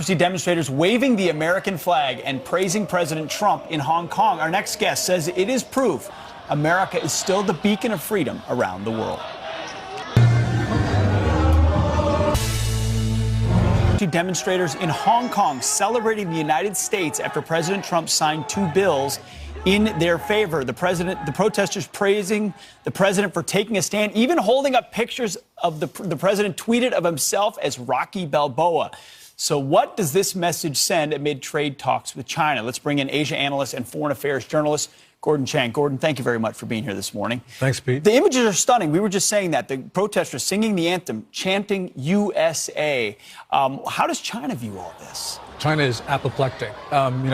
See demonstrators waving the American flag and praising President Trump in Hong Kong. Our next guest says it is proof America is still the beacon of freedom around the world. Demonstrators in Hong Kong celebrating the United States after President Trump signed two bills in their favor. The protesters praising the president for taking a stand, even holding up pictures of the president tweeted of himself as Rocky Balboa. So what does this message send amid trade talks with China? Let's bring in Asia analyst and foreign affairs journalist Gordon Chang. Gordon, thank you very much for being here this morning. Thanks, Pete. The images are stunning. We were just saying that. The protesters singing the anthem, chanting USA. How does China view all this? China is apoplectic.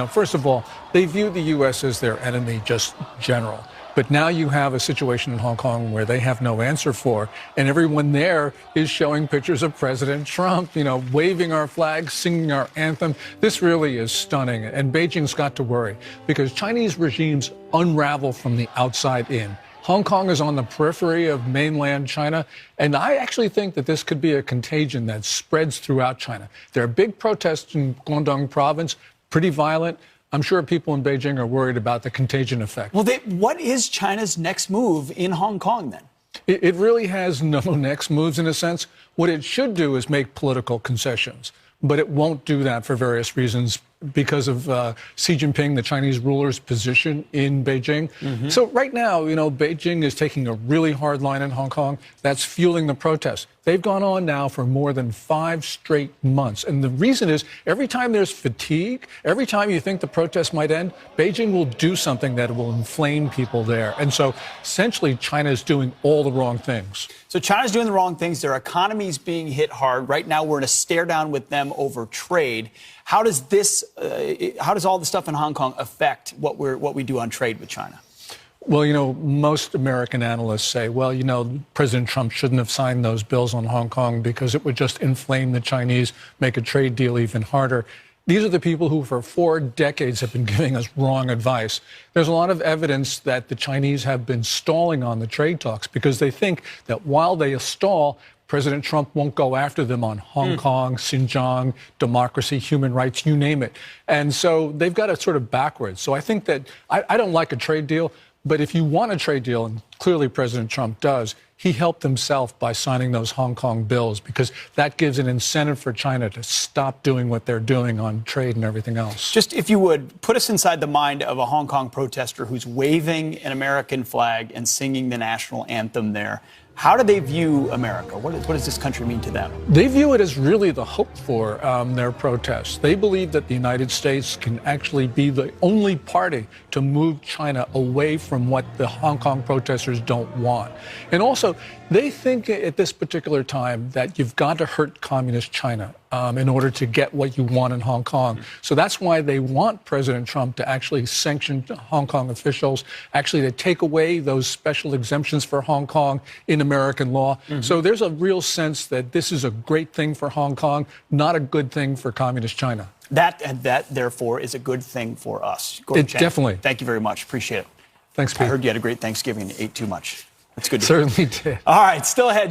First of all, they view the U.S. as their enemy, just general. But now you have a situation in Hong Kong where they have no answer for, and everyone there is showing pictures of President Trump, waving our flag, singing our anthem. This really is stunning, and Beijing's got to worry because Chinese regimes unravel from the outside in. Hong Kong is on the periphery of mainland China, and I actually think that this could be a contagion that spreads throughout China. There are big protests in Guangdong province, pretty violent. I'm sure people in Beijing are worried about the contagion effect. Well, what is China's next move in Hong Kong, then? It really has no next moves in a sense. What it should do is make political concessions, but it won't do that for various reasons because of Xi Jinping, the Chinese ruler's position in Beijing. So right now, Beijing is taking a really hard line in Hong Kong. That's fueling the protests. They've gone on now for more than 5 straight months. And the reason is every time there's fatigue, every time you think the protest might end, Beijing will do something that will inflame people there. And so essentially China is doing all the wrong things. So China's doing the wrong things. Their economy's being hit hard. Right now we're in a stare down with them over trade. How does all the stuff in Hong Kong affect what we do on trade with China? Well, most American analysts say, well, President Trump shouldn't have signed those bills on Hong Kong because it would just inflame the Chinese, make a trade deal even harder. These are the people who for 4 decades have been giving us wrong advice. There's a lot of evidence that the Chinese have been stalling on the trade talks because they think that while they stall, President Trump won't go after them on Hong Kong, Xinjiang, democracy, human rights, you name it. And so they've got it sort of backwards. So I think that I don't like a trade deal, but if you want a trade deal, and clearly President Trump does, he helped himself by signing those Hong Kong bills because that gives an incentive for China to stop doing what they're doing on trade and everything else. Just, if you would, put us inside the mind of a Hong Kong protester who's waving an American flag and singing the national anthem there. How do they view America? What does this country mean to them? They view it as really the hope for their protests. They believe that the United States can actually be the only party to move China away from what the Hong Kong protesters don't want. And also, they think at this particular time that you've got to hurt communist China in order to get what you want in Hong Kong. So that's why they want President Trump to actually sanction Hong Kong officials, actually to take away those special exemptions for Hong Kong in American law. So there's a real sense that this is a great thing for Hong Kong, not a good thing for communist China. That therefore, is a good thing for us. Gordon Chang, definitely. Thank you very much. Appreciate it. Thanks, Pete. I heard you had a great Thanksgiving and ate too much. That's good to Certainly did. All right, still ahead.